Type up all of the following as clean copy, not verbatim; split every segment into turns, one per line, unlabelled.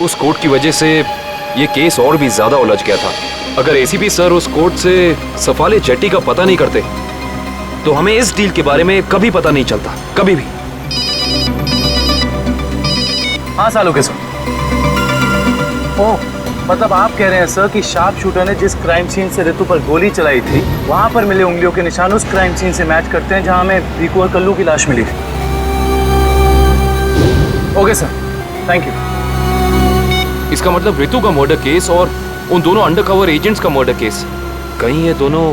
उस कोर्ट की वजह से ये केस और भी ज्यादा उलझ गया था। अगर एसीपी सर उस कोर्ट से सफाले जेट्टी का पता नहीं करते तो हमें इस डील के बारे में कभी पता नहीं चलता, कभी भी।
हाँ सालों के सर। ओह, मतलब आप कह रहे हैं सर कि शार्प शूटर ने जिस क्राइम सीन से रितु पर गोली चलाई थी वहां पर मिले उंगलियों के निशान उस क्राइम सीन से मैच करते हैं जहां हमें भीकू और कल्लू की लाश मिली थी। Okay sir, thank you.
इसका मतलब रितु का मर्डर केस और उन दोनों अंडरकवर एजेंट्स का मर्डर केस, कहीं ये दोनों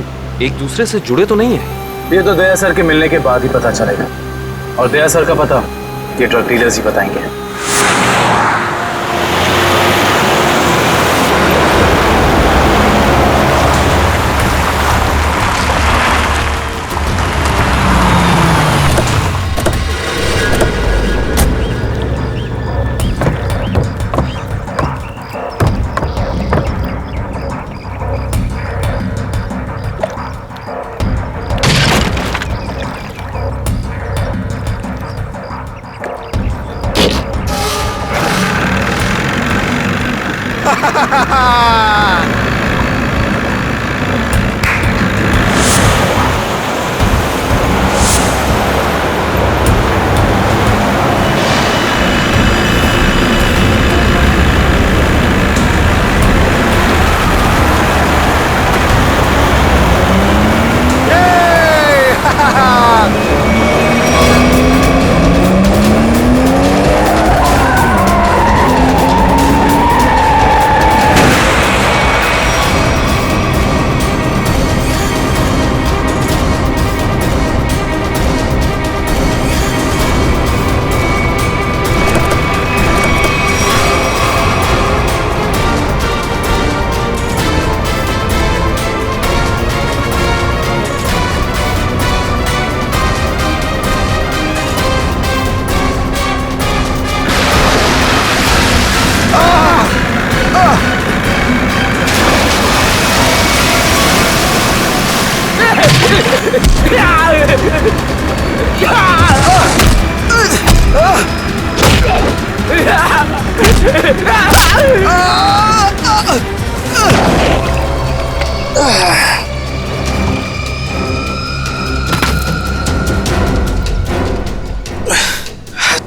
एक दूसरे से जुड़े तो नहीं है?
ये तो दया सर के मिलने के बाद ही पता चलेगा, और दया सर का पता ये ड्रग डीलर्स ही बताएंगे।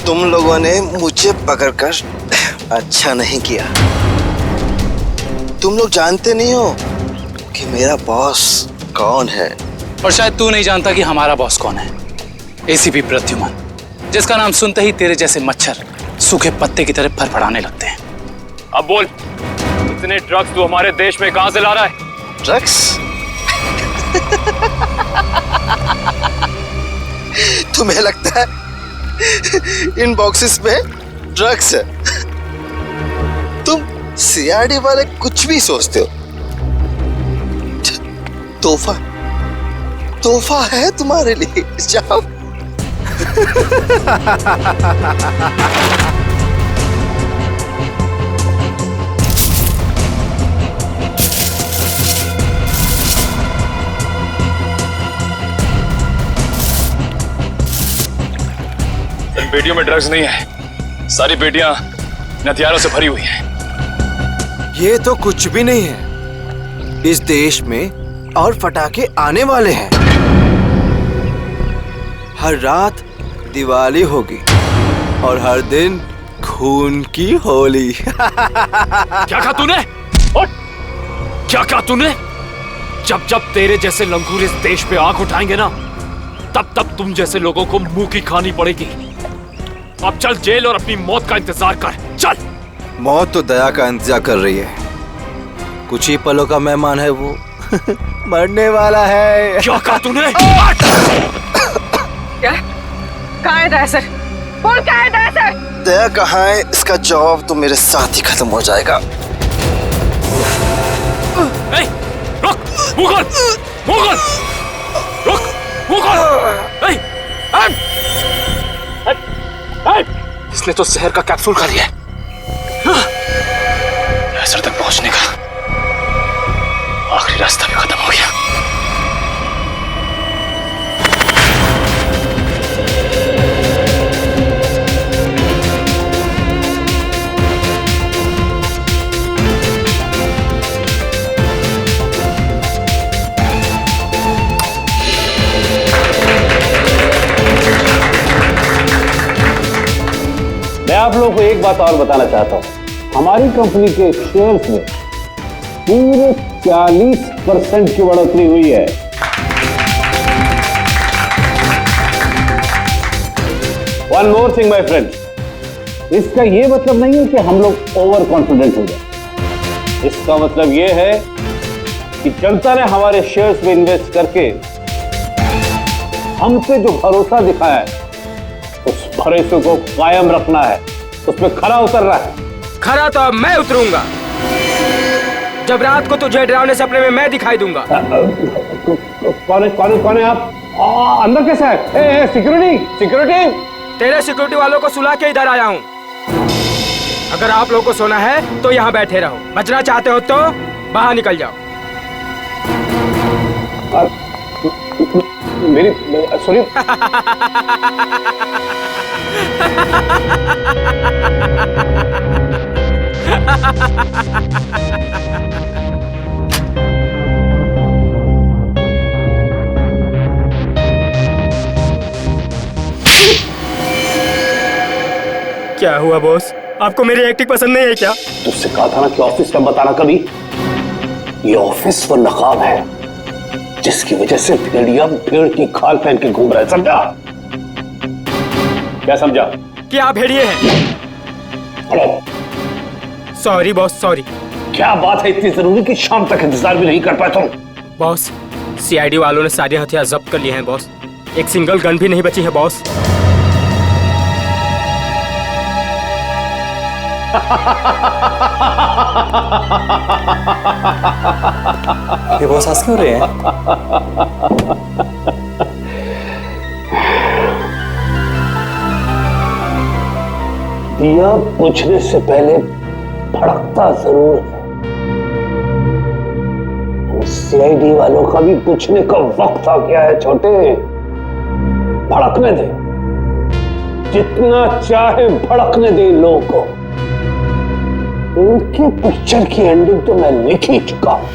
तुम लोगों ने मुझे पकड़कर अच्छा नहीं किया। तुम लोग जानते नहीं हो कि मेरा बॉस कौन है।
और शायद तू नहीं जानता कि हमारा बॉस कौन है। एसीपी प्रद्युमन, जिसका नाम सुनते ही तेरे जैसे मच्छर सूखे पत्ते की तरह फड़फड़ाने लगते हैं।
अब बोल, इतने ड्रग्स तू हमारे देश में कहां से ला रहा है?
ड्रग्स? तुम्हें लगता है इन बॉक्सेस में ड्रग्स है? तुम सीआईडी वाले कुछ भी सोचते हो। तोहफा है तुम्हारे लिए, जाओ।
इन पेटियों में ड्रग्स नहीं है, सारी पेटियां हथियारों से भरी हुई हैं।
ये तो कुछ भी नहीं है। इस देश में और पटाखे आने वाले हैं। हर रात दिवाली होगी और हर दिन खून की होली।
क्या कहा तूने? क्या कहा तूने? जब जब तेरे जैसे लंगूर इस देश पे आंख उठाएंगे ना, तब तब तुम जैसे लोगों को मुंह की खानी पड़ेगी। अब चल जेल और अपनी मौत का इंतजार कर, चल।
मौत तो दया का इंतजार कर रही है। कुछ ही पलों का मेहमान है वो। मरने वाला है।
क्या कहा तूने?
क्या? कहाँ है दया सर? बोल, कहाँ है दया सर?
दया कहाँ है, इसका जवाब तो मेरे साथ ही खत्म हो जाएगा।
रुक, मुगल, मुगल, रुक, मुगल। इसने तो जहर का कैप्सूल खा लिया है। असर तक पहुंचने का आखिरी रास्ता भी खत्म हो गया।
एक बात और बताना चाहता हूं, हमारी कंपनी के शेयर्स में पूरे 40% की बढ़ोतरी हुई है। One more thing my friend, इसका यह मतलब नहीं है कि हम लोग ओवर कॉन्फिडेंट हो जाए। इसका मतलब यह है कि जनता ने हमारे शेयर्स में इन्वेस्ट करके हम पे जो भरोसा दिखाया है, उस भरोसे को कायम रखना है, उसमें खरा उतरना है।
खरा तो अब मैं उतरूंगा, जब रात को तुझे डरावने सपने में मैं दिखाई दूंगा।
कौन है आप? अंदर कैसे है? Security security.
तेरे सिक्योरिटी वालों को सुला के इधर आया हूँ। अगर आप लोगों को सोना है तो यहाँ बैठे रहो, बचना चाहते हो तो बाहर निकल जाओ।
मेरी सॉरी।
क्या हुआ बॉस, आपको मेरी एक्टिंग पसंद नहीं है क्या?
तुझसे कहा था ना कि ऑफिस में बताना कभी। ये ऑफिस वो नकाब है जिसकी वजह से भेड़िया भेड़ की खाल पहन के घूम रहा है, समझा? क्या समझा?
कि आप भेड़िए हैं। Sorry boss, sorry.
क्या बात है इतनी जरूरी कि शाम तक इंतजार भी नहीं कर पाए तुम?
बॉस, सीआईडी वालों ने सारे हथियार जब्त कर लिए हैं बॉस। एक सिंगल गन भी नहीं बची है बॉस।
ये बॉस हंस क्यों रहे हैं?
दिया बुझने से पहले भड़कता जरूर है। सीआईडी वालों का भी बुझने का वक्त आ गया है छोटे। भड़कने दे, जितना चाहे भड़कने दे इन लोगों को। उनके पिक्चर की एंडिंग तो मैं लिख ही चुका हूं।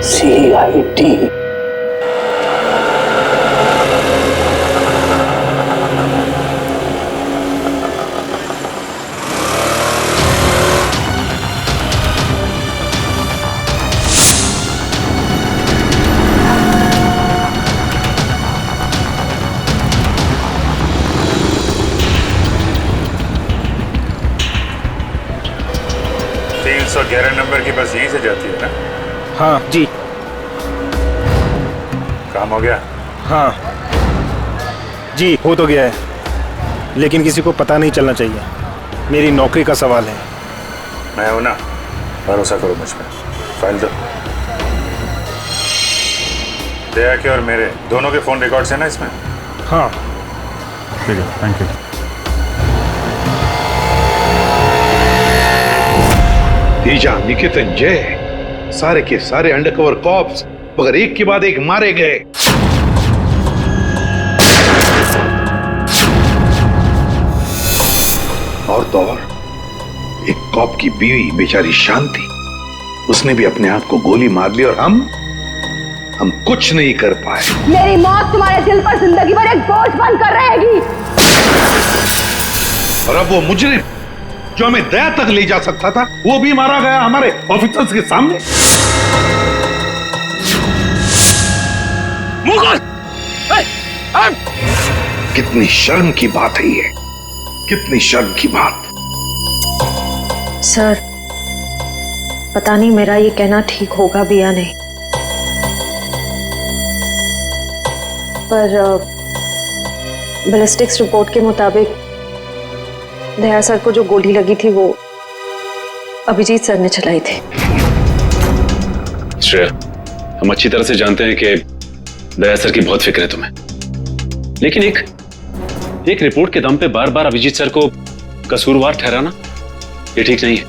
सीआईडी।
नंबर की बस यहीं से जाती है ना?
हाँ जी।
काम हो गया?
हाँ जी, हो तो गया है, लेकिन किसी को पता नहीं चलना चाहिए। मेरी नौकरी का सवाल है।
मैं हूं ना, भरोसा करो मुझ पर। फाइल दो। दया के और मेरे दोनों के फोन रिकॉर्ड्स हैं ना इसमें?
हाँ
ठीक है, थैंक यू।
तेजा, निकेतन, जय, सारे के सारे अंडरकवर कॉप्स मगर एक के बाद एक मारे गए। और तो और एक कॉप की बीवी बेचारी शांति, उसने भी अपने आप को गोली मार ली और हम कुछ नहीं कर पाए।
मेरी मौत तुम्हारे दिल पर जिंदगी भर एक बोझ बनकर रहेगी।
और अब वो मुजरिम जो हमें दया तक ले जा सकता था, वो भी मारा गया हमारे ऑफिसर्स के सामने। मुगल! कितनी शर्म की बात है ये, कितनी शर्म की बात।
सर, पता नहीं मेरा ये कहना ठीक होगा भी या नहीं, पर बैलिस्टिक्स रिपोर्ट के मुताबिक दया सर को जो गोली लगी थी वो अभिजीत सर ने चलाई थी।
श्रेया, हम अच्छी तरह से जानते हैं कि दया सर की बहुत फिक्र है तुम्हें, लेकिन एक रिपोर्ट के दम पे बार बार अभिजीत सर को कसूरवार ठहराना ये ठीक नहीं है।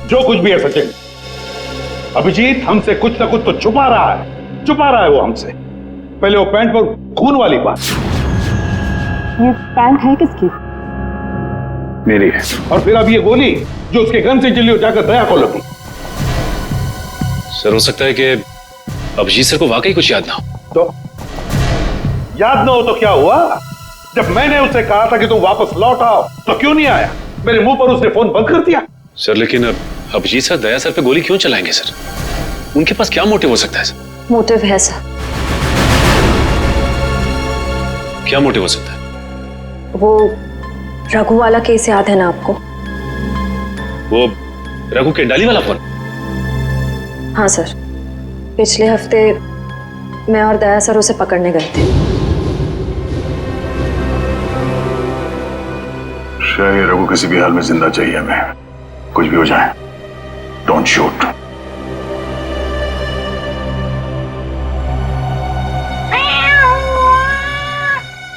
जो कुछ भी है सचिन, अभिजीत हमसे कुछ ना कुछ तो छुपा रहा है वो हमसे। पहले वो पैंट पर खून वाली बात।
ये पैंट है किसकी?
मेरी है। और फिर अब ये गोली जो उसके गन से चली, जाकर दया को लगी।
सर, हो सकता है कि अभिजीत सर को वाकई कुछ याद ना हो।
तो याद ना हो तो क्या हुआ? जब मैंने उसे कहा था कि तुम वापस लौट आओ तो क्यों नहीं आया? मेरे मुंह पर उसने फोन बंद कर दिया।
सर लेकिन अब अभिजीत सर दया सर पे गोली क्यों चलाएंगे सर? उनके पास क्या मोटिव हो सकता है सर?
मोटिव है सर।
क्या मोटिव हो सकता है?
वो रघु वाला केस याद है ना आपको?
वो रघु के डाली वाला फोन?
हाँ सर, पिछले हफ्ते मैं और दया सर उसे पकड़ने गए थे।
शायद रघु किसी भी हाल में जिंदा चाहिए हमें, कुछ भी हो जाए। Don't shoot.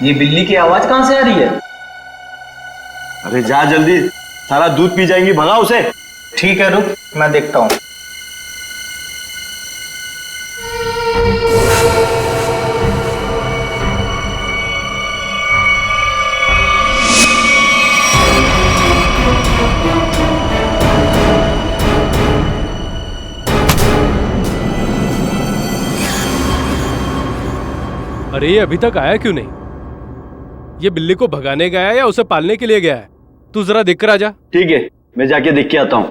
ये बिल्ली की आवाज कहां से आ रही है?
अरे जा जल्दी, सारा दूध पी जाएंगी, भगा उसे।
ठीक है रुक, मैं देखता हूं।
अरे ये अभी तक आया क्यों नहीं? ये बिल्ली को भगाने गया है या उसे पालने के लिए गया है? तू जरा देख कर आ जा।
ठीक है, मैं जाके देख के आता हूँ।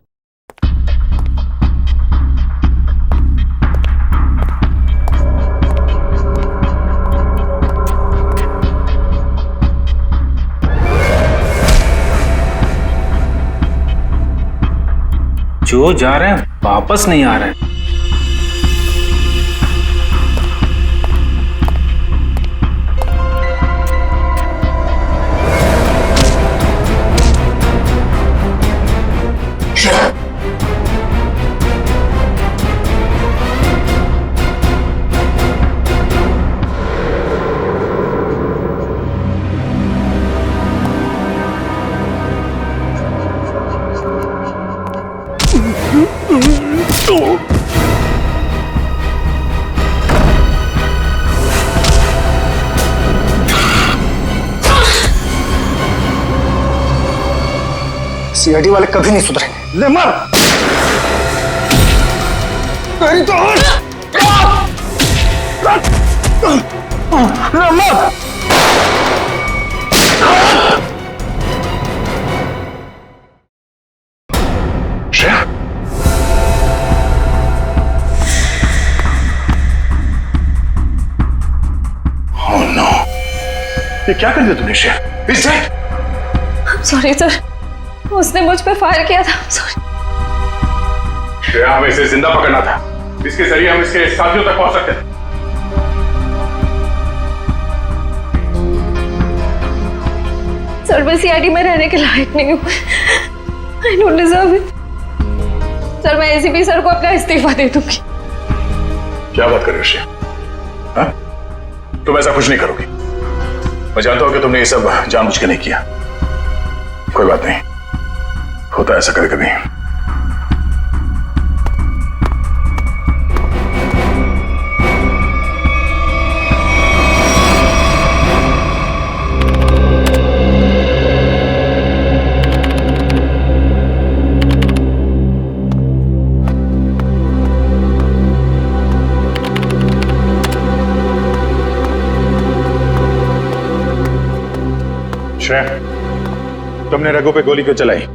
जो जा रहे हैं वापस नहीं आ रहे हैं। सीआईडी वाले कभी नहीं सुधरेंगे। ले मार। अरे तो ले मार।
श्रेया, ओह नो, ये क्या कर दिया तुमने श्रेया? इस
सॉरी सर, उसने मुझ पे फायर किया था। सॉरी।
श्रेया, हमें इसे जिंदा पकड़ना था, इसके जरिए हम इसके साथियों तक पहुंच सकते थे।
सर मैं सीआईडी में रहने के लायक नहीं हूँ। I don't deserve it. Sir मैं एसीपी सर को अपना इस्तीफा दे दूंगी।
क्या बात कर रही हो श्रेया? हाँ? तुम ऐसा कुछ नहीं करोगी। मैं जानता हूं कि तुमने ये सब जानबूझ के नहीं किया। कोई बात नहीं, होता है ऐसा कभी कभी। श्रेया, तुमने रघु पे गोली क्यों चलाई?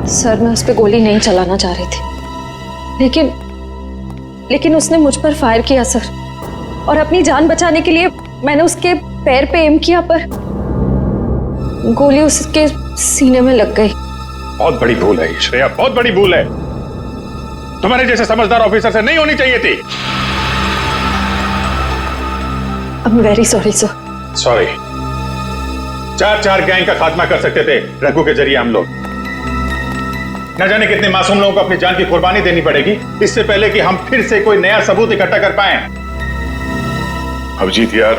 सर मैं उस पर गोली नहीं चलाना चाह रही थी, लेकिन उसने मुझ पर फायर किया सर, और अपनी जान बचाने के लिए मैंने उसके पैर पे एम किया, पर गोली उसके सीने में लग गई।
बहुत बड़ी भूल है श्रेया, बहुत बड़ी भूल है। तुम्हारे जैसे समझदार ऑफिसर से नहीं होनी चाहिए थी।
I am very sorry sir.
Sorry. 4 gang का खात्मा कर सकते थे रघु के जरिए हम लोग। न जाने कितने मासूम लोगों को अपनी जान की कुर्बानी देनी पड़ेगी इससे पहले कि हम फिर से कोई नया सबूत इकट्ठा कर पाए। अभिजीत यार,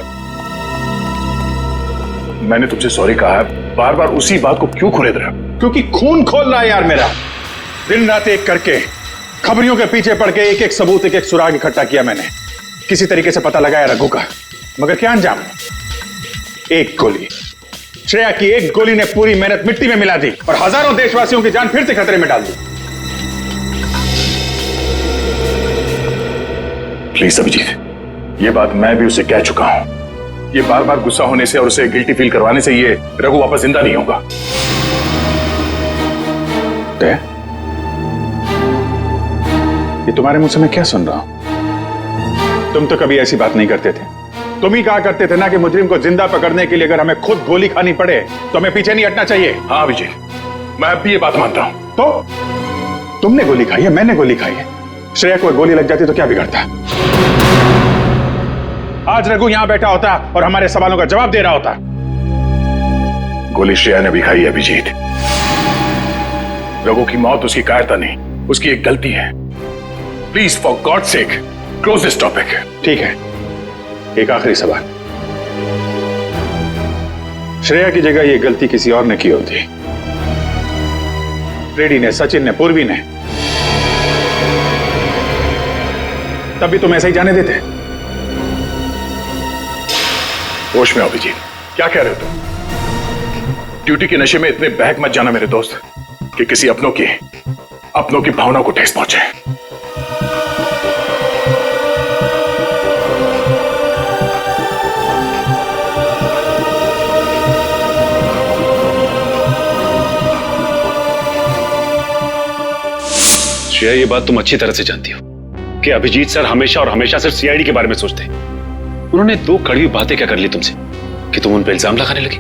मैंने तुमसे सॉरी कहा है, बार बार उसी बात को क्यों खुरेद रहे हो? क्योंकि खून खोल रहा है यार मेरा। दिन रात एक करके खबरियों के पीछे पड़ के एक सबूत, एक सुराग इकट्ठा किया मैंने। किसी तरीके से पता लगाया रघु का, मगर क्या अंजाम? एक गोली, श्रेया की एक गोली ने पूरी मेहनत मिट्टी में मिला दी और हजारों देशवासियों की जान फिर से खतरे में डाल दी। प्लीज अभिजीत, ये बात मैं भी उसे कह चुका हूं, ये बार बार गुस्सा होने से और उसे गिल्टी फील करवाने से ये रघु वापस जिंदा नहीं होगा। ये तुम्हारे मुंह से मैं क्या सुन रहा हूं? तुम तो कभी ऐसी बात नहीं करते थे। तुम ही कहा करते थे ना कि मुजरिम को जिंदा पकड़ने के लिए अगर हमें खुद गोली खानी पड़े तो हमें पीछे नहीं हटना चाहिए। हाँ अभिजीत, मैं अब भी ये बात मानता हूं। तो तुमने गोली खाई है, मैंने गोली खाई है। श्रेया को गोली लग जाती तो क्या बिगड़ता? आज रघु यहां बैठा होता और हमारे सवालों का जवाब दे रहा होता। गोली श्रेया ने भी खाई है अभिजीत। रघु की मौत उसकी कायरता नहीं, उसकी एक गलती है। Please for God sake close this topic. ठीक है, एक आखिरी सवाल। श्रेया की जगह यह गलती किसी और ने की होती, फ्रेडी ने, सचिन ने, पूर्वी ने, तब भी तुम ऐसा ही जाने देते? होश में अभिजीत, क्या कह रहे हो तुम? ड्यूटी के नशे में इतने बहक मत जाना मेरे दोस्त कि किसी अपनों की भावना को ठेस पहुंचे।
श्रेया, ये बात तुम अच्छी तरह से जानती हो कि अभिजीत सर हमेशा और हमेशा सिर्फ सीआईडी के बारे में सोचते हैं। उन्होंने दो कड़वी बातें क्या कर ली तुमसे कि तुम उन पे इल्जाम लगाने लगी?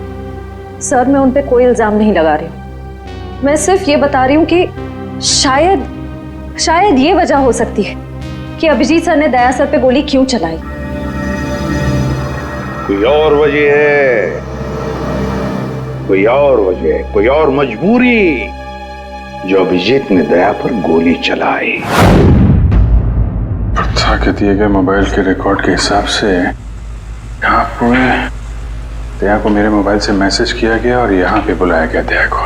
सर, मैं उन पे कोई इल्जाम नहीं लगा रही हूँ। मैं सिर्फ ये बता रही हूँ कि शायद ये वजह हो सकती है कि अभिजीत सर ने दया सर पे गोली क्यों चलाई।
कोई और वजह है, कोई और वजह, कोई और मजबूरी जो अभिजीत ने दया पर गोली चलाई।
प्रथा के दिए गए मोबाइल के रिकॉर्ड के हिसाब से यहाँ पर दया को मेरे मोबाइल से मैसेज किया गया और यहाँ पे बुलाया गया दया को।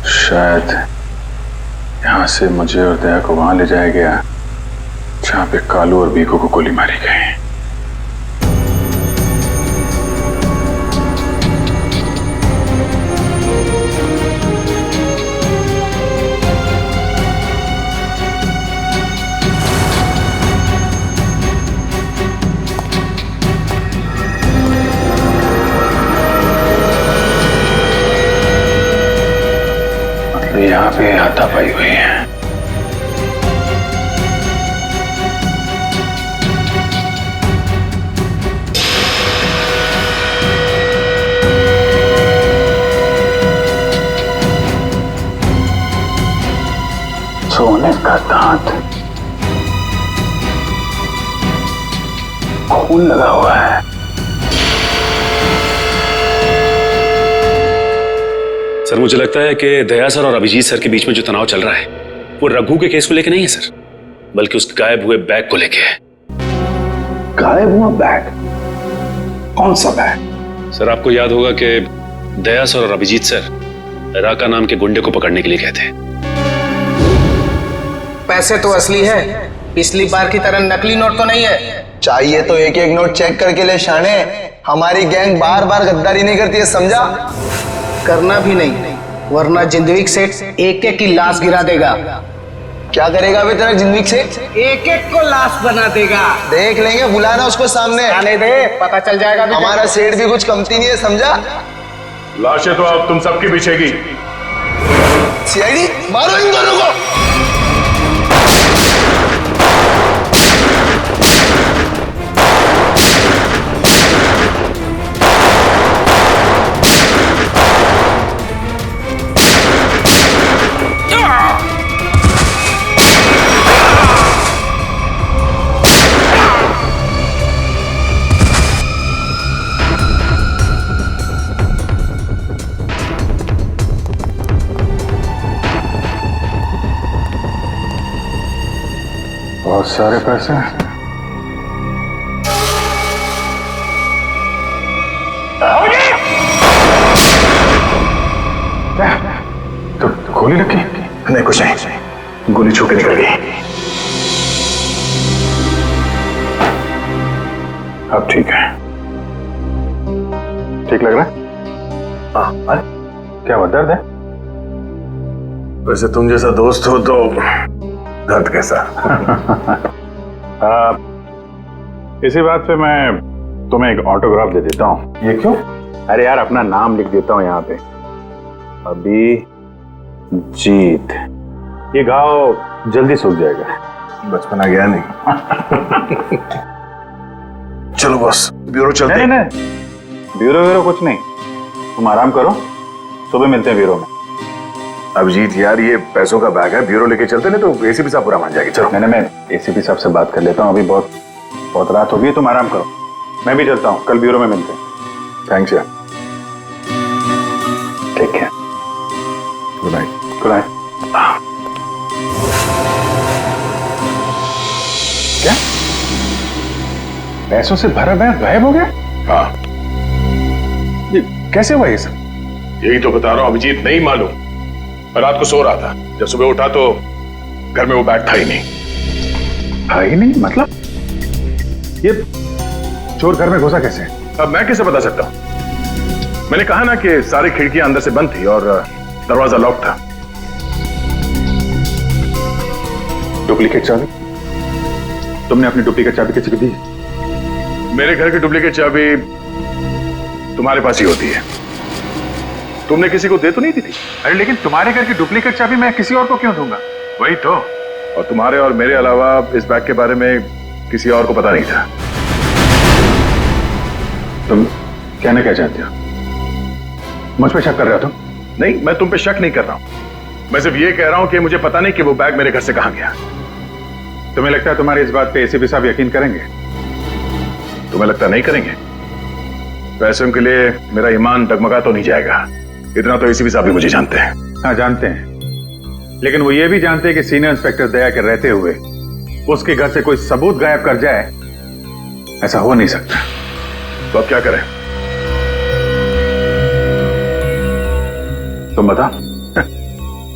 शायद यहाँ से मुझे और दया को वहां ले जाया गया जहाँ पे कालू और बीकू को गोली मारी गई। यहाँ पे हाथापाई हुई है। सोने का दांत, खून लगा हुआ है।
सर, मुझे लगता है कि दया सर और अभिजीत सर के बीच में जो तनाव चल रहा है वो रघु के केस को लेके नहीं है सर, बल्कि उस गायब हुए बैग को लेके है।
गायब हुआ बैग? कौन सा बैग?
सर, आपको याद होगा कि दया सर और अभिजीत सर राका नाम के गुंडे को पकड़ने के लिए गए थे।
पैसे तो असली है, पिछली बार की तरह नकली नोट तो नहीं है।
चाहिए तो एक एक नोट चेक करके ले शाने। हमारी गैंग बार बार गद्दारी नहीं करती है, समझा?
करना भी नहीं, वरना जिंदगी सेठ एक एक की लाश गिरा देगा।
क्या करेगा अभी तेरा जिंदगी सेठ?
एक एक को लाश बना देगा।
देख लेंगे, बुलाना उसको सामने।
आने दे, पता चल जाएगा।
हमारा सेठ भी कुछ कमती नहीं है, समझा?
लाशें तो अब तुम सबकी बिछेगी।
सीआईडी, मारो इन दोनों को।
बहुत सारे पैसे। तो गोली लगी? नहीं, कुछ नहीं, गोली छू के निकल गई। अब ठीक है, ठीक लग रहा है? हाँ। क्या हुआ, दर्द है? वैसे तुम जैसा दोस्त हो तो दर्द कैसा? इसी बात पे मैं तुम्हें एक ऑटोग्राफ दे देता हूँ। ये क्यों? अरे यार, अपना नाम लिख देता हूँ यहाँ पे, अभिजीत। ये घाव जल्दी सूख जाएगा, बचपना गया नहीं।
चलो बॉस, ब्यूरो चलते हैं।
नहीं, ब्यूरो कुछ नहीं, तुम आराम करो, सुबह मिलते हैं ब्यूरो में।
अभिजीत यार, ये पैसों का बैग है, ब्यूरो लेके चलते नहीं तो एसीपी साहब पूरा मान जाएगी। चलो।
मैं एसीपी साहब से बात कर लेता हूँ, अभी बहुत रात हो गई, तुम आराम करो, मैं भी चलता हूँ, कल ब्यूरो में मिलते हैं।
थैंक्स यार।
ठीक है,
गुड नाइट।
Good night. क्या पैसों से भरा बैग गायब हो गया?
हाँ,
ये कैसे हुआ ये सब?
यही तो बता रहा हूँ अभिजीत, नहीं मालूम। मैं रात को सो रहा था, जब सुबह उठा तो घर में वो बैग था ही नहीं।
था ही नहीं मतलब? ये चोर घर में घुसा कैसे?
अब मैं कैसे बता सकता हूँ? मैंने कहा ना कि सारी खिड़कियां अंदर से बंद थी और दरवाजा लॉक था।
डुप्लीकेट चाबी? तुमने अपनी डुप्लीकेट चाबी किसी को दी?
मेरे घर की डुप्लीकेट चाबी तुम्हारे पास ही होती है, तुमने किसी को दे तो नहीं दी थी?
अरे लेकिन तुम्हारे घर की डुप्लीकेट चाबी मैं किसी और को क्यों दूंगा?
वही तो, और तुम्हारे और मेरे अलावा इस बैग के बारे में किसी और को पता नहीं था।
तुम कहना क्या चाहते हो? मुझ पे शक कर रहे हो तुम?
नहीं, मैं तुम पे शक नहीं कर रहा हूं, मैं सिर्फ ये कह रहा हूं कि मुझे पता नहीं कि वो बैग मेरे घर से कहां गया।
तुम्हें लगता है तुम्हारी इस बात पे एसीपी साहब यकीन करेंगे?
तुम्हें लगता नहीं करेंगे? पैसों के लिए मेरा ईमान डगमगा तो नहीं जाएगा, इतना तो एसीपी साहब भी मुझे जानते हैं।
हाँ जानते हैं, लेकिन वो ये भी जानते हैं कि सीनियर इंस्पेक्टर दया के रहते हुए उसके घर से कोई सबूत गायब कर जाए, ऐसा हो नहीं सकता।
तो अब क्या करें?
तुम बताओ।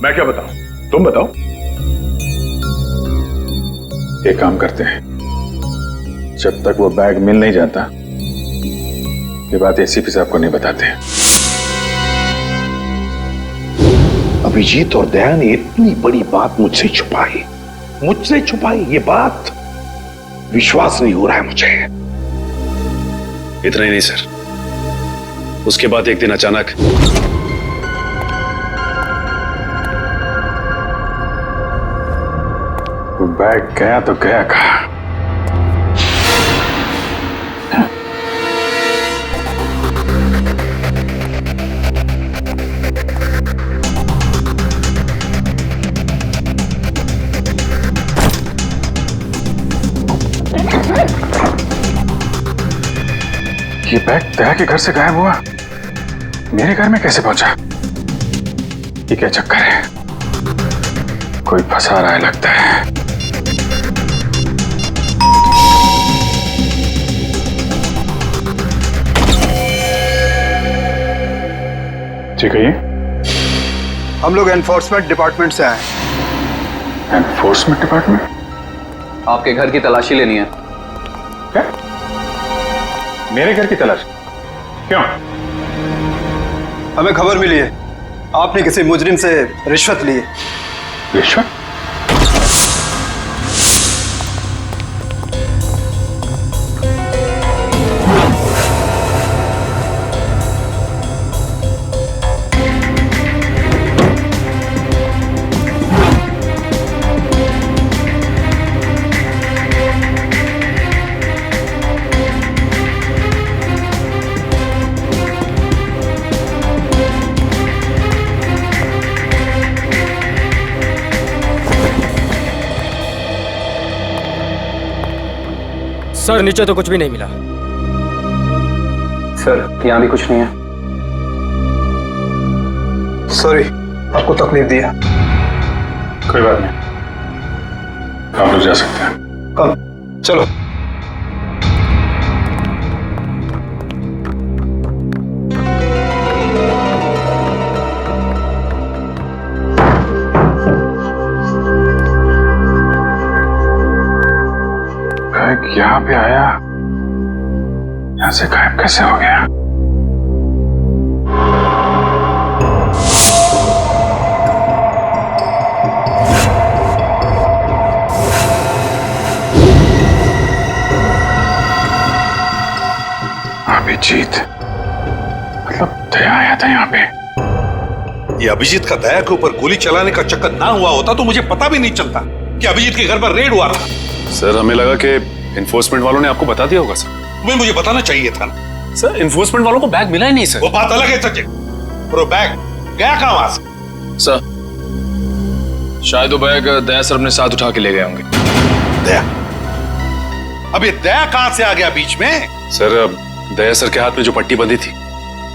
मैं क्या बताऊं, तुम बताओ।
एक काम करते हैं, जब तक वो बैग मिल नहीं जाता ये बात एसीपी साहब को नहीं बताते।
अभिजीत और दया ने इतनी बड़ी बात मुझसे छुपाई, ये बात विश्वास नहीं हो रहा है मुझे।
इतना ही नहीं सर, उसके बाद एक दिन अचानक
वो बैग गया तो गया कहाँ? ये बैग दया के घर से गायब हुआ, मेरे घर में कैसे पहुंचा? ये क्या चक्कर है? कोई फंसा रहा है लगता है। ठीक है, ये
हम लोग एनफोर्समेंट डिपार्टमेंट से आए हैं।
Enforcement department?
आपके घर की तलाशी लेनी है।
क्या? मेरे घर की तलाश? क्यों?
हमें खबर मिली है आपने किसी मुजरिम से रिश्वत ली है।
रिश्वत?
सर नीचे तो कुछ भी नहीं मिला।
सर यहाँ भी कुछ नहीं है।
सॉरी आपको तकलीफ दिया।
कोई बात नहीं, आप लोग जा सकते हैं।
चलो।
यहाँ पे आया, यहाँ से गायब कैसे हो गया? दया आया था यहाँ पे।
ये अभिजीत का दया के ऊपर गोली चलाने का चक्कर ना हुआ होता तो मुझे पता भी नहीं चलता कि अभिजीत के घर पर रेड हुआ था।
सर हमें लगा कि इन्फोर्समेंट वालों ने आपको बता दिया होगा सर।
तुम्हें मुझे बताना चाहिए था ना।
सर इन्फोर्समेंट वालों को बैग मिला ही नहीं सर।
वो बात अलग है सचिन, पर वो बैग गया कहां वहां से?
सर शायद वो बैग दया सर अपने साथ उठा के ले गए होंगे।
दया? अब ये दया कहां से आ गया बीच में?
सर दया सर के हाथ में जो पट्टी बंधी थी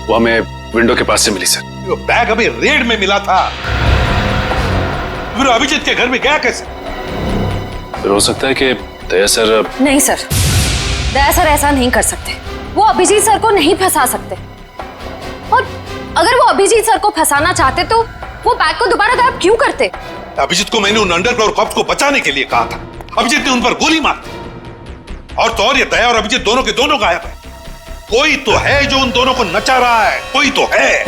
वो हमें विंडो के पास से मिली सर।
वो बैग अभी रेड में मिला था, फिर अभिजीत के घर में गया कैसे?
फिर हो सकता है कि दया सर।
नहीं सर, दया सर ऐसा नहीं कर सकते। वो अभिजीत सर को नहीं फंसा सकते, और अगर वो अभिजीत सर को फंसाना चाहते तो वो बैग को दोबारा गायब क्यों करते?
अभिजीत को मैंने उन अंडरग्राउंड कॉप्स को बचाने के लिए कहा था, अभिजीत ने उन पर गोली मार दी। और तो और ये दया और अभिजीत दोनों के दोनों गायब है। कोई तो है जो उन दोनों को नचा रहा है, कोई तो है।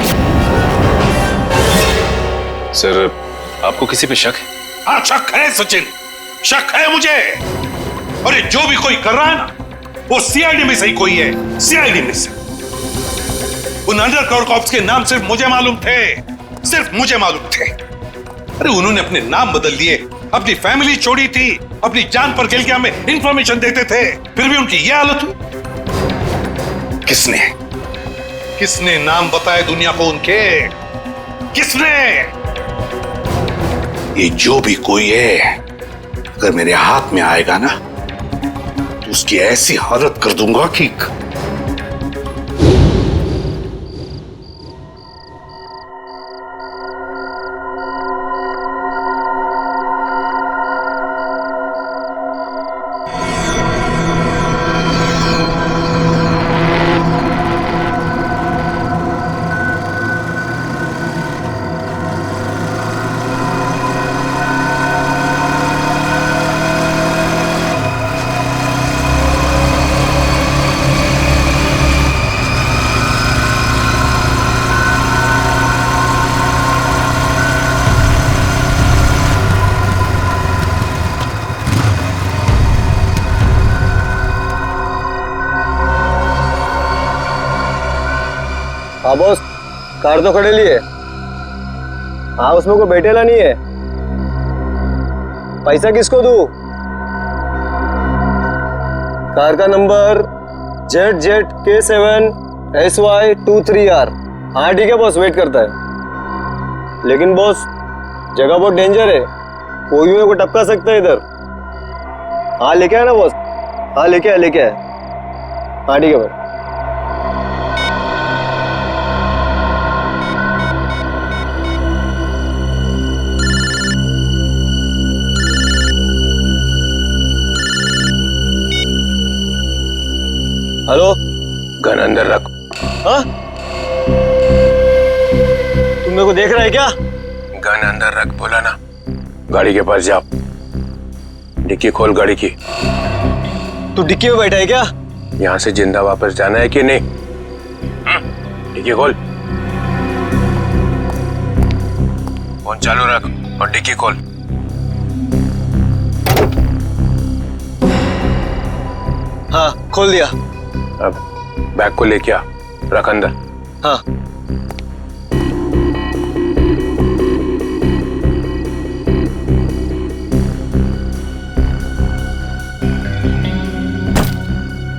सर आपको किसी पे शक है?
हाँ शक है सचिन, शक है मुझे। और ये जो भी कोई कर रहा है ना, वो सीआईडी में से ही कोई है, सीआईडी में से। उन अंडरग्राउंड कॉप्स के नाम सिर्फ मुझे मालूम थे, सिर्फ मुझे मालूम थे। अरे उन्होंने अपने नाम बदल लिए, अपनी फैमिली छोड़ी थी, अपनी जान पर खेल के हमें इंफॉर्मेशन देते थे, फिर भी उनकी ये हालत हुई। किसने नाम बताए दुनिया को उनके? किसने? ये जो भी कोई है, अगर मेरे हाथ में आएगा ना तो उसकी ऐसी हालत कर दूंगा कि
हाँ बॉस, कार तो खड़े लिए। हाँ उसमें कोई बैठेला नहीं है। पैसा किसको दूं? कार का नंबर ZZK7SY23R। हाँ ठीक है बॉस, वेट करता है। लेकिन बॉस जगह बहुत डेंजर है, कोई भी मेरे को टपका सकता है इधर। हाँ लेके आया ना बॉस? हाँ लेके आया। हाँ ठीक है भाई। हेलो,
गन अंदर रख।
हाँ? तुम मेरे को देख रहा है क्या?
गन अंदर रख बोला ना। गाड़ी के पास जा, डिक्की खोल गाड़ी की।
तू डिक्की में बैठा है क्या?
यहाँ से जिंदा वापस जाना है कि नहीं? डिक्की खोल। फोन चालू रख और डिक्की खोल।
हाँ खोल दिया।
अब बैग को लेके आ, रख अंदर।
हाँ।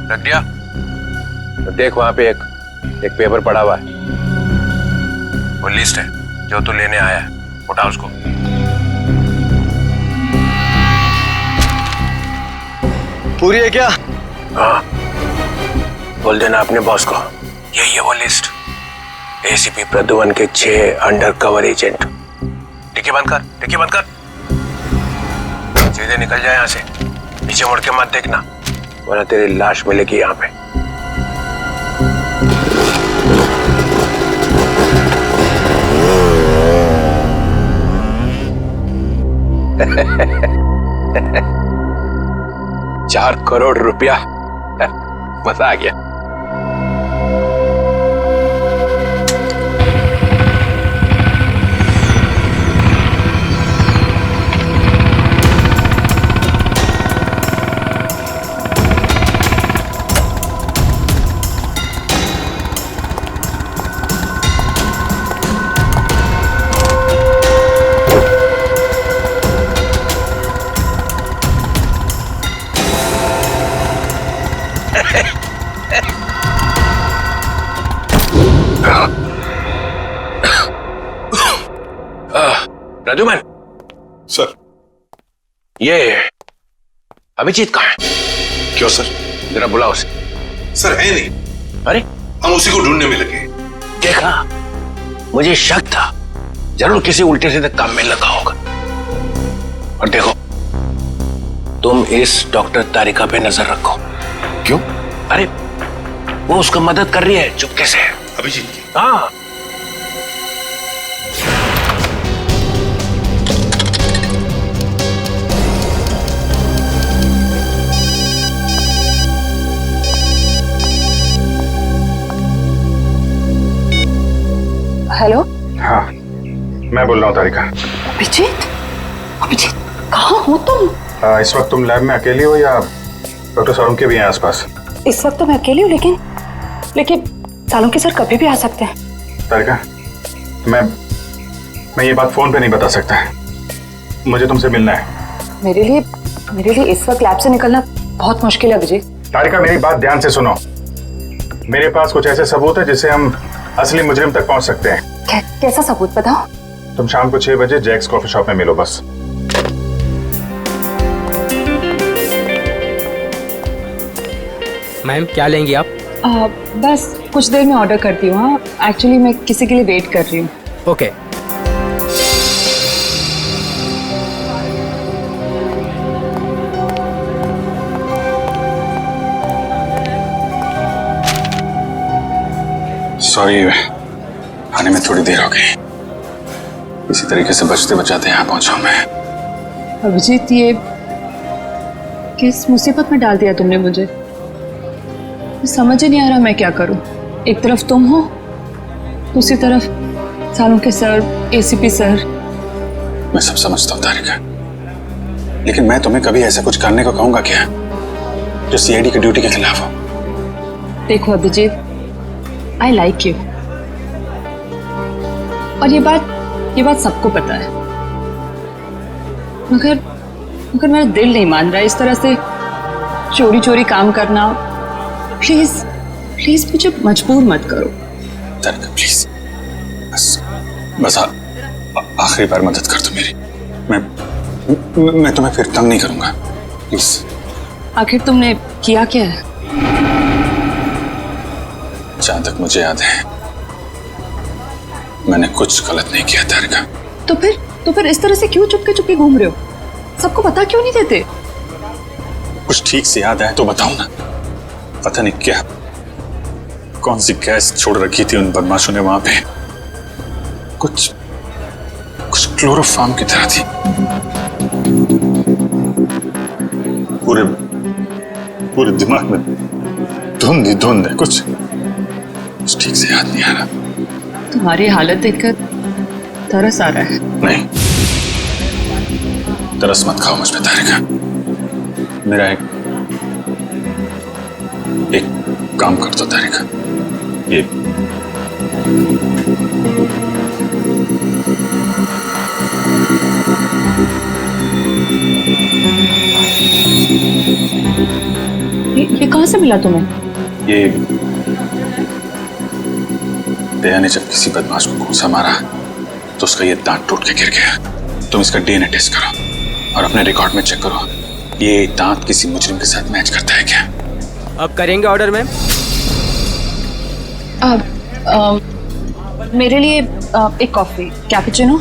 रख दिया? तो देख वहां पे एक पेपर पड़ा हुआ है, वो लिस्ट है जो तू लेने आया है। उठा उसको।
पूरी है क्या?
हाँ, बोल देना अपने बॉस को यही है वो लिस्ट। एसीपी प्रद्युमन के 6 अंडरकवर एजेंट। डिक्की बंद कर, डिक्की बंद कर। सीधे निकल जाए यहाँ से, पीछे मुड़ के मत देखना वरना तेरी लाश मिलेगी यहाँ पे। ₹4 करोड़ मजा आ गया।
प्रद्युमन
सर,
ये अभिजीत कहाँ है?
क्यों सर?
जरा बुलाओ उसे।
सर है नहीं।
अरे
हम उसी को ढूंढने में लगे।
देखा, मुझे शक था, जरूर किसी उल्टे सीधे काम में लगा होगा। और देखो, तुम इस डॉक्टर तारिका पे नजर रखो।
क्यों?
अरे वो उसको मदद कर रही है चुपके से।
अभिजीत की?
हाँ।
हेलो।
हाँ, मैं बोल रहा हूँ तारिका।
अभिजीत, अभिजीत कहाँ हो तुम?
इस वक्त तुम लैब में अकेली हो या डॉक्टर सालुंके भी हैं आसपास?
इस वक्त तो मैं अकेली हूँ, लेकिन सालुंके सर कभी भी आ सकते हैं।
तारिका, मैं ये बात फोन पे नहीं बता सकता। मुझे तुमसे मिलना है।
मेरे लिए इस वक्त लैब से निकलना बहुत मुश्किल है अभिजीत।
तारिका, मेरी बात ध्यान से सुनो। मेरे पास कुछ ऐसे सबूत है जिससे हम असली मुजरिम तक पहुंच सकते हैं।
कैसा सबूत बताओ?
तुम शाम को 6 बजे जैक्स कॉफी शॉप में मिलो बस।
मैम क्या लेंगी आप?
बस कुछ देर में ऑर्डर करती हूँ। हाँ, एक्चुअली मैं किसी के लिए वेट कर रही हूँ।
ओके।
सॉरी, आने में थोड़ी देर हो गई। इसी तरीके से बचते बचाते यहाँ पहुंचा मैं।
अभिजीत, ये किस मुसीबत में डाल दिया तुमने मुझे? समझ ही नहीं आ रहा मैं क्या करूं। एक तरफ तुम हो, दूसरी तरफ सालुंके सर, एसीपी सर।
मैं सब समझता हूँ तारिका, लेकिन मैं तुम्हें कभी ऐसा कुछ करने को कहूंगा क्या जो सीआईडी की ड्यूटी के खिलाफ हो?
देखो अभिजीत, आई लाइक यू, और ये बात सबको पता है, मगर मेरा दिल नहीं मान रहा है इस तरह से चोरी चोरी काम करना। प्लीज मुझे मजबूर मत करो।
तारिका प्लीज, बस आखिरी बार मदद कर दो मेरी। मैं तुम्हें फिर तंग नहीं करूंगा, प्लीज।
आखिर तुमने किया क्या है?
जहां तक मुझे याद है मैंने कुछ गलत नहीं किया तारिका।
तो फिर इस तरह से क्यों चुपके घूम रहे हो? सबको पता क्यों नहीं देते?
कुछ ठीक से याद आए तो बताओ ना। पता नहीं क्या, कौन सी गैस छोड़ रखी थी उन बदमाशों ने वहां पे। कुछ क्लोरोफॉर्म की तरह थी। पूरे दिमाग में धुंध है। कुछ ठीक से याद नहीं आ रहा।
तुम्हारी हालत देखकर तरस आ रहा है।
नहीं, तरस मत खाओ मुझ पे तारिका। मेरा एक काम कर दो तारिका। ये
कहां से मिला तुम्हें?
ये दया ने जब किसी बदमाश को घूंसा मारा तो उसका ये दांत टूट के गिर गया। तुम इसका डीएनए टेस्ट करो और अपने रिकॉर्ड में चेक करो, ये दांत किसी मुजरिम के साथ मैच करता है क्या?
अब करेंगे ऑर्डर मैम?
मेरे लिए एक कॉफी कैपुचिनो।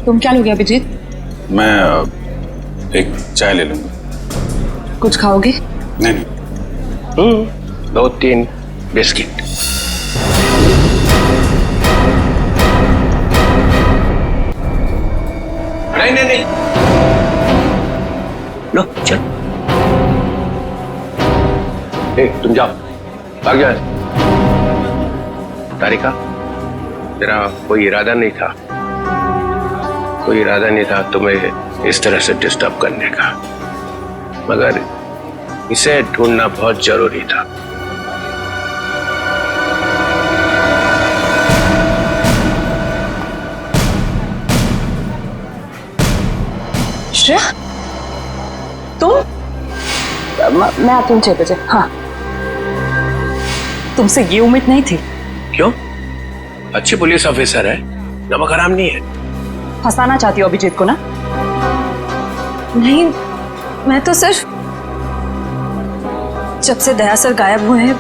तुम क्या लोगे अभिजीत?
मैं एक चाय ले लूंगा।
कुछ खाओगे?
नहीं।
2-3 बिस्किट। नहीं। लो चल। तुम जाओ, भाग जाओ। तारिका, तेरा कोई इरादा नहीं था तुम्हें इस तरह से डिस्टर्ब करने का, मगर इसे ढूंढना बहुत जरूरी था।
श्रेया, तुम? मैं आती हूँ 6 बजे। हाँ, तुमसे ये उम्मीद नहीं थी
क्यों? अच्छी पुलिस ऑफिसर है, नमक हराम नहीं है।
फंसाना चाहती हो अभिजीत को ना?
नहीं, मैं तो सिर्फ जब से दया सर गायब हुए हैं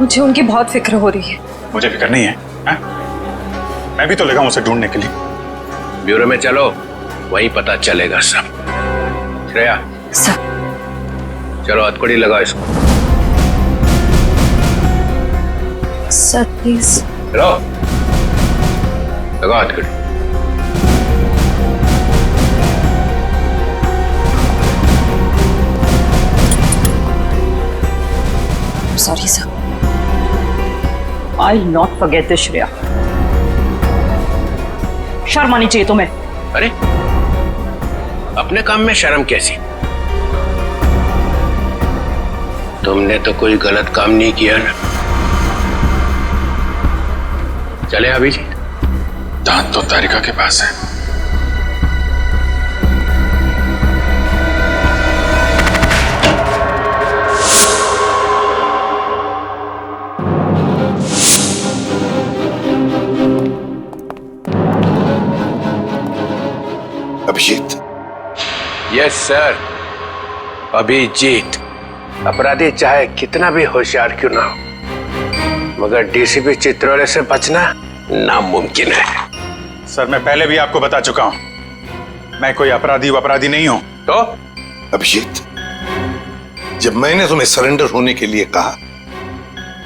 मुझे उनकी बहुत फिक्र हो रही है।
मुझे फिक्र नहीं है, हा? मैं भी तो लगा हूं उसे ढूंढने के लिए।
ब्यूरो में चलो, वहीं पता चलेगा सब। श्रेया
सर,
चलो हथकड़ी लगाओ इसको।
Sir please.
चलो लगाओ हथकड़ी।
Sorry sir.
I will not forget this Shreya. शर्म आनी चाहिए तुम्हें।
अरे अपने काम में शर्म कैसी? तुमने तो कोई गलत काम नहीं किया ना। चले अभिजीत।
दांत तो तारिका के पास है।
अभिजीत।
Yes sir, Abhijeet. अपराधी चाहे कितना भी होशियार क्यों ना हो, मगर डीसीपी चित्रोले से बचना नामुमकिन है।
सर मैं पहले भी आपको बता चुका हूं, मैं कोई अपराधी नहीं हूं।
तो
अभिजीत, जब मैंने तुम्हें सरेंडर होने के लिए कहा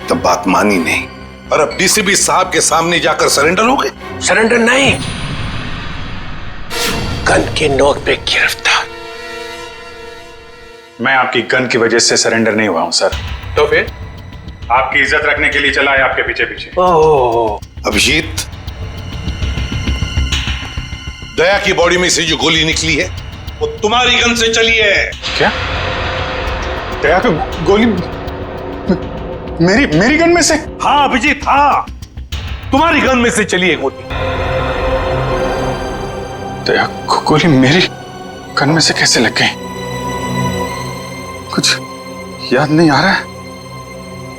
तब बात मानी नहीं, और अब डीसीपी साहब के सामने जाकर सरेंडर हो गए।
सरेंडर नहीं, गन की नोक पे गिरफ्तार।
मैं आपकी गन की वजह से सरेंडर नहीं हुआ हूं सर।
तो फिर?
आपकी इज्जत रखने के लिए चला है आपके पीछे पीछे।
ओह
अभिजीत, दया की बॉडी में से जो गोली निकली है वो तुम्हारी गन से चली है।
क्या? दया को गोली मेरी गन में से?
हाँ अभिजीत, हाँ, तुम्हारी गन में से चली है गोली।
दया को गोली मेरी गन में से कैसे लग गई? कुछ याद नहीं आ रहा है।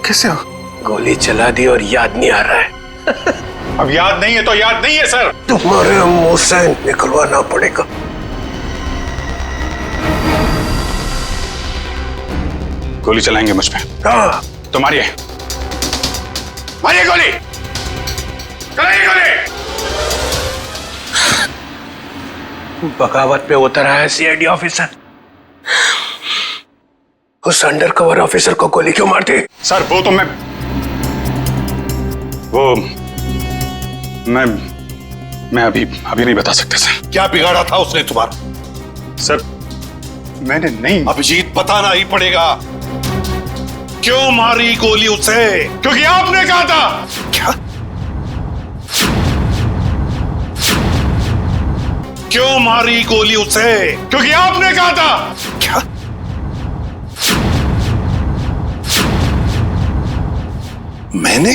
कैसे हो?
गोली चला दी और याद नहीं आ रहा है।
अब याद नहीं है तो याद नहीं है सर।
तुम्हारे मुंह से निकलवाना पड़ेगा।
गोली चलाएंगे मुझ पे?
हाँ।
तो मारिए गोली, चलाइए गोली।
बगावत पे उतर आया सीआईडी ऑफिसर, उस अंडरकवर ऑफिसर को गोली क्यों मारती?
सर वो तो मैं अभी नहीं बता सकते सर।
क्या बिगाड़ा था उसने तुम्हारा?
सर मैंने नहीं।
अभिजीत, बताना ही पड़ेगा। क्यों मारी गोली उसे?
क्योंकि आपने कहा था।
क्या? क्यों मारी गोली उसे?
क्योंकि आपने कहा था।
क्या? मैंने?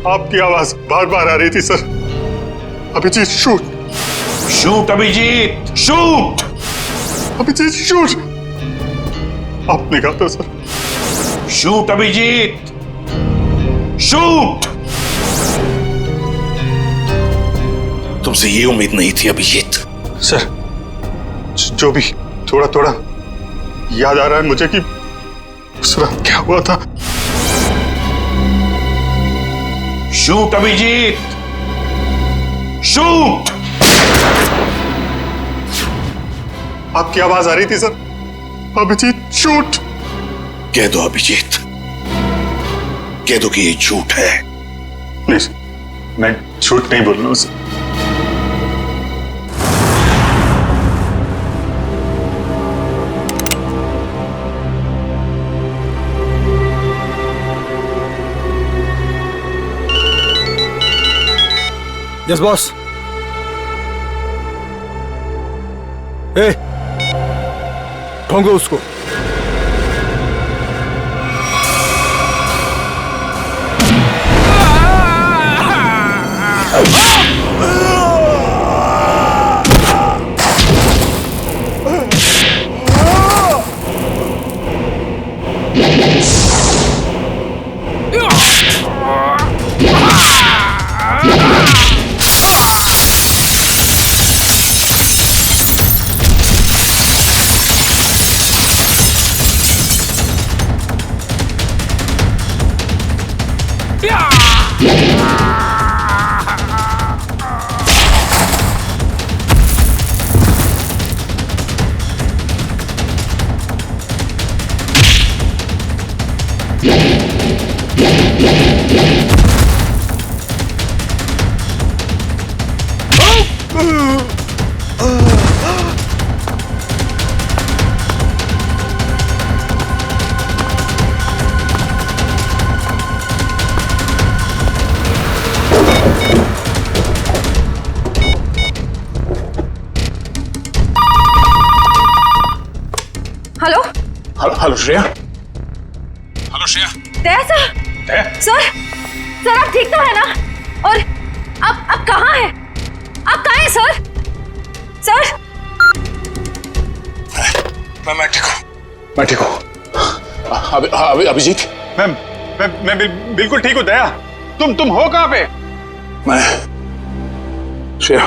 आपकी आवाज बार बार आ रही थी sir. Abhijeet shoot.
Shoot Abhijeet, shoot.
Abhijeet shoot. आपने कहा था सर।
Shoot Abhijeet, shoot. तुमसे ये उम्मीद नहीं थी अभिजीत।
सर जो भी थोड़ा थोड़ा याद आ रहा है मुझे कि उस रात क्या हुआ था।
Shoot Abhijeet, shoot.
आपकी आवाज आ रही थी सर। अभिजीत शूट।
कह दो अभिजीत, कह दो कि ये झूठ है।
नहीं सर, मैं झूठ नहीं बोल रहा हूं सर।
Yes boss. ठोंको उसको।
Hello Shreya. Hello Shreya.
Daya sir.
Daya?
Sir आप ठीक तो है ना? और अब कहाँ है? आप कहाँ हैं सर? सर
मैं ठीक हूँ। अभिजीत, मैं बिल्कुल ठीक हूँ। दया, तुम हो कहाँ पे? मैं श्रेया,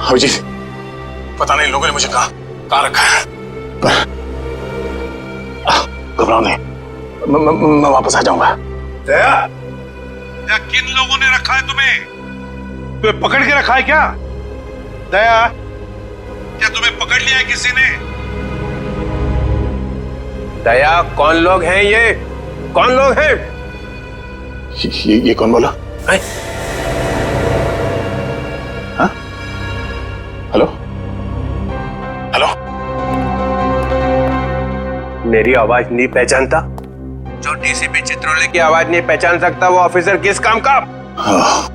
अभिजीत, पता नहीं लोगों ने मुझे कहाँ रखा है, पर घबराओ नहीं, मैं वापस आ जाऊंगा।
दया, किन लोगों ने रखा है तुम्हें? तुम्हें पकड़ के रखा है क्या? दया, क्या तुम्हें पकड़ लिया है किसी ने?
दया, कौन लोग हैं ये? कौन लोग हैं?
ये कौन बोला? हाँ? हेलो? हेलो?
मेरी आवाज नहीं पहचानता? जो डीसीपी चित्रोले की आवाज नहीं पहचान सकता वो ऑफिसर किस काम का?
हाँ।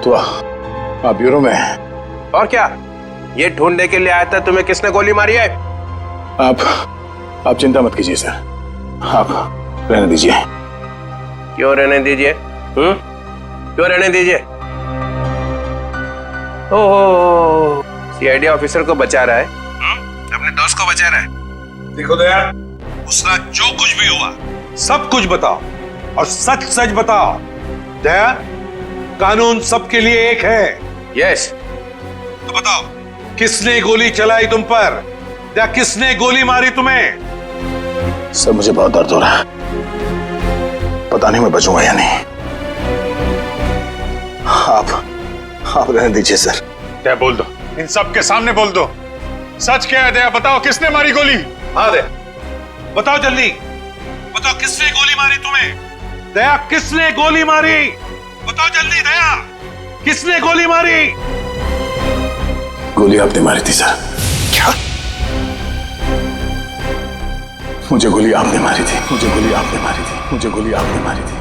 तो आप ब्यूरो में हैं?
और क्या? ये ढूंढने के लिए आया था तुम्हें किसने गोली मारी है?
आप चिंता मत कीजिए सर, आप रहने दीजिए।
क्यों रहने दीजिए? क्यों रहने दीजिए? ओह, सीआईडी ऑफिसर को बचा रहा है, अपने दोस्त को बचा रहा है।
देखो दया, उसका जो कुछ भी हुआ सब कुछ बताओ और सच सच बताओ। दया, कानून सबके लिए एक है।
यस।
तो बताओ, किसने गोली चलाई तुम पर? या किसने गोली मारी तुम्हें?
सर मुझे बहुत दर्द हो रहा है, पता नहीं मैं बचूंगा या नहीं। आप रहने दीजिए सर।
दया बोल दो, इन सब के सामने बोल दो, सच क्या है? दया बताओ, किसने मारी गोली? हाँ दया, बताओ जल्दी, बताओ किसने गोली मारी तुम्हें? दया, किसने गोली मारी? बताओ जल्दी दया, किसने गोली मारी?
गोली आपने मारी थी सर। क्या? मुझे गोली आपने मारी थी, मुझे गोली आपने मारी थी, मुझे गोली आपने मारी थी।